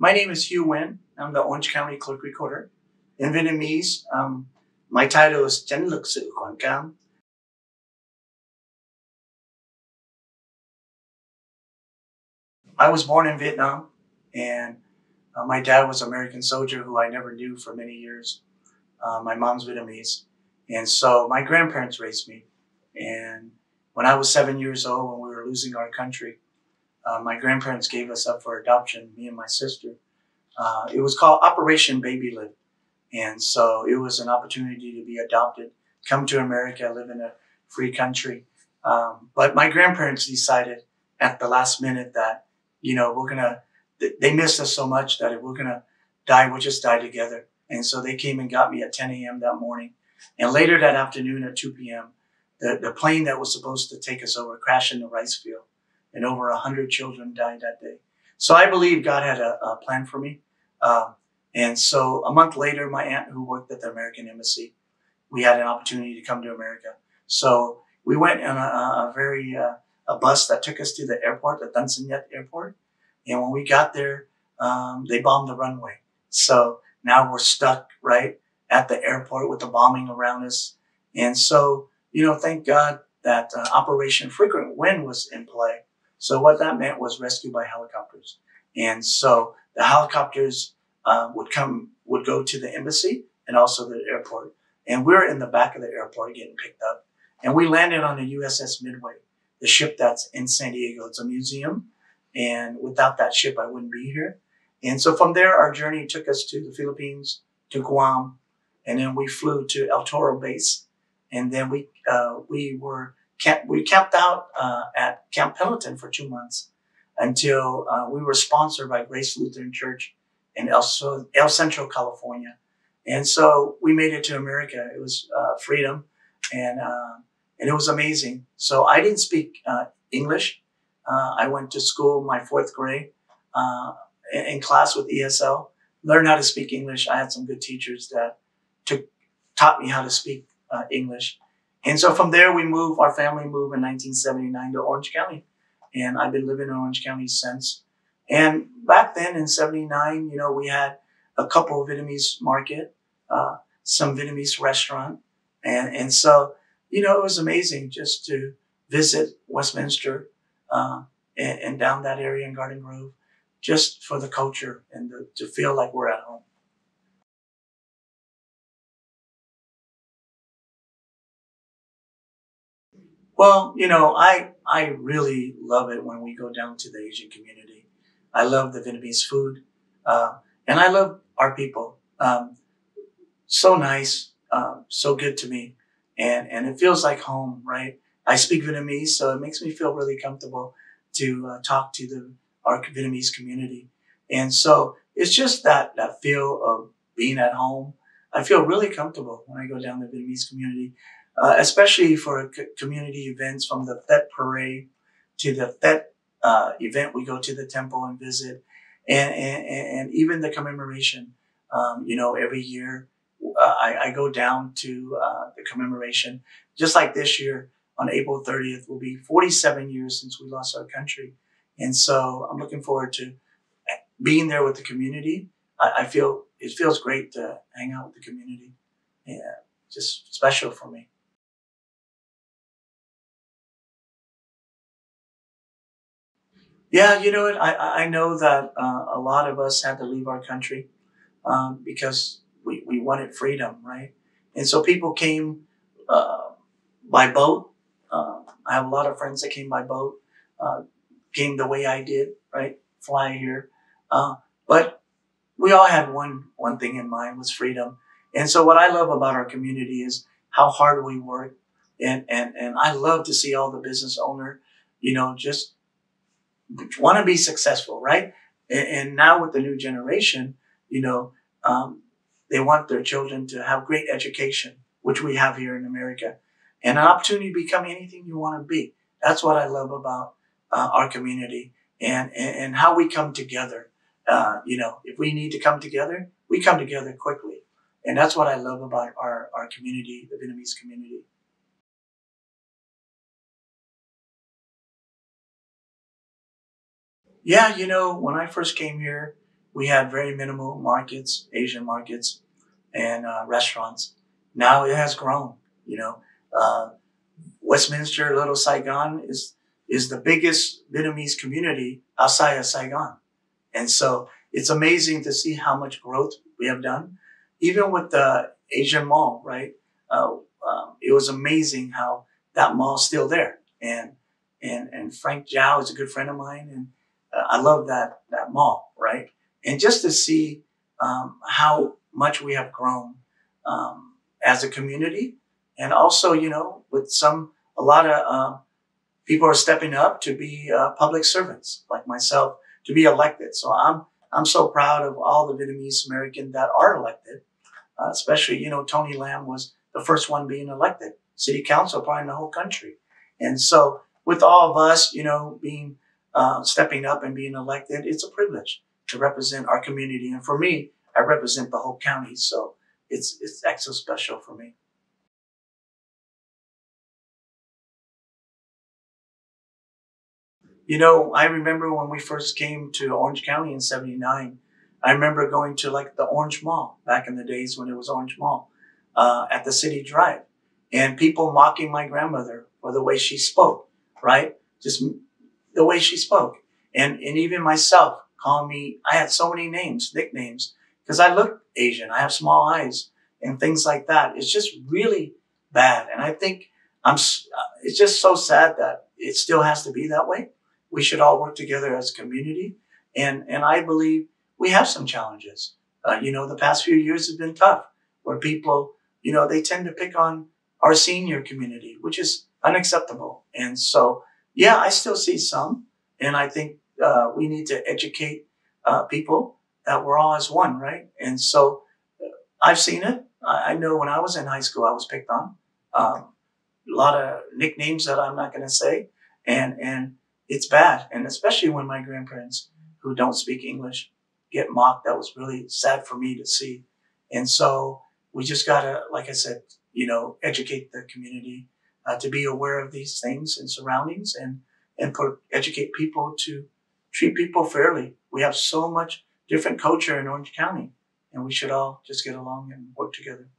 My name is Hugh Nguyen. I'm the Orange County Clerk Recorder. In Vietnamese, my title is Chánh lực sự quảng cáo. I was born in Vietnam, and my dad was an American soldier who I never knew for many years. My mom's Vietnamese. And so my grandparents raised me. And when I was 7 years old, when we were losing our country, my grandparents gave us up for adoption, me and my sister. It was called Operation Baby Lift. And so it was an opportunity to be adopted, come to America, live in a free country. But my grandparents decided at the last minute that, they missed us so much that if we're going to die, we'll just die together. And so they came and got me at 10 a.m. that morning. And later that afternoon at 2 p.m., the plane that was supposed to take us over crashed in the rice field. And over 100 children died that day. So I believe God had a plan for me. And so a month later, my aunt who worked at the American Embassy, we had an opportunity to come to America. So we went on a bus that took us to the airport, the Tan Son Nhat Airport. And when we got there, they bombed the runway. So now we're stuck right at the airport with the bombing around us. And so, thank God that Operation Frequent Wind was in play. So what that meant was rescue by helicopters. And so the helicopters would go to the embassy and also the airport. And we're in the back of the airport getting picked up. And we landed on the USS Midway, the ship that's in San Diego. It's a museum. And without that ship, I wouldn't be here. And so from there, our journey took us to the Philippines, to Guam, and then we flew to El Toro base. And then we camped out at Camp Pendleton for 2 months until we were sponsored by Grace Lutheran Church in El Centro, California. And so we made it to America. It was freedom, and it was amazing. So I didn't speak English. I went to school my 4th grade in class with ESL, learned how to speak English. I had some good teachers that taught me how to speak English. And so from there, our family moved in 1979 to Orange County. And I've been living in Orange County since. And back then in 79, we had a couple of Vietnamese market, some Vietnamese restaurant. And so, it was amazing just to visit Westminster and down that area in Garden Grove, just for the culture and to feel like we're at home. Well, I really love it when we go down to the Asian community. I love the Vietnamese food, and I love our people. So nice, so good to me, and it feels like home, right? I speak Vietnamese, so it makes me feel really comfortable to talk to our Vietnamese community, and so it's just that feel of being at home. I feel really comfortable when I go down the Vietnamese community, especially for community events, from the Tết parade to the Tết event. We go to the temple and visit, and even the commemoration. Every year I go down to the commemoration. Just like this year on April 30th will be 47 years since we lost our country. And so I'm looking forward to being there with the community. I feel it feels great to hang out with the community. Yeah, just special for me. Yeah, you know what? I know that a lot of us had to leave our country because we wanted freedom, right? And so people came by boat. I have a lot of friends that came by boat, uh, came the way I did, right? Fly here. But we all had one thing in mind, was freedom. And so what I love about our community is how hard we work. And I love to see all the business owner, just want to be successful, right? And now with the new generation, you know, um, they want their children to have great education, which we have here in America, and an opportunity to become anything you want to be. That's what I love about our community, and how we come together. If we need to come together, we come together quickly. And that's what I love about our community, the Vietnamese community. Yeah, when I first came here, we had very minimal markets, Asian markets, and restaurants. Now it has grown. You know, uh, Westminster, Little Saigon is the biggest Vietnamese community outside of Saigon, and so it's amazing to see how much growth we have done, even with the Asian Mall. Right, it was amazing how that mall's still there, and Frank Zhao is a good friend of mine, and I love that mall. Right, and just to see how much we have grown as a community, and also with a lot of people are stepping up to be public servants like myself to be elected. So I'm so proud of all the Vietnamese American that are elected, especially Tony Lam was the first one being elected, city council probably in the whole country, and so with all of us being stepping up and being elected, it's a privilege to represent our community, and for me, I represent the whole county, so it's extra special for me. I remember when we first came to Orange County in '79. I remember going to like the Orange Mall back in the days when it was Orange Mall at the City Drive, and people mocking my grandmother for the way she spoke, right? Just the way she spoke, and even myself calling me. I had so many names, nicknames, because I look Asian. I have small eyes and things like that. It's just really bad, and I think it's just so sad that it still has to be that way. We should all work together as a community. And I believe we have some challenges. The past few years have been tough where people, they tend to pick on our senior community, which is unacceptable. And so, yeah, I still see some. And I think we need to educate people that we're all as one, right? And so I've seen it. I know when I was in high school, I was picked on. A lot of nicknames that I'm not going to say. And it's bad. And especially when my grandparents who don't speak English get mocked, that was really sad for me to see. And so we just got to, like I said, educate the community to be aware of these things and surroundings and educate people to treat people fairly. We have so much different culture in Orange County, and we should all just get along and work together.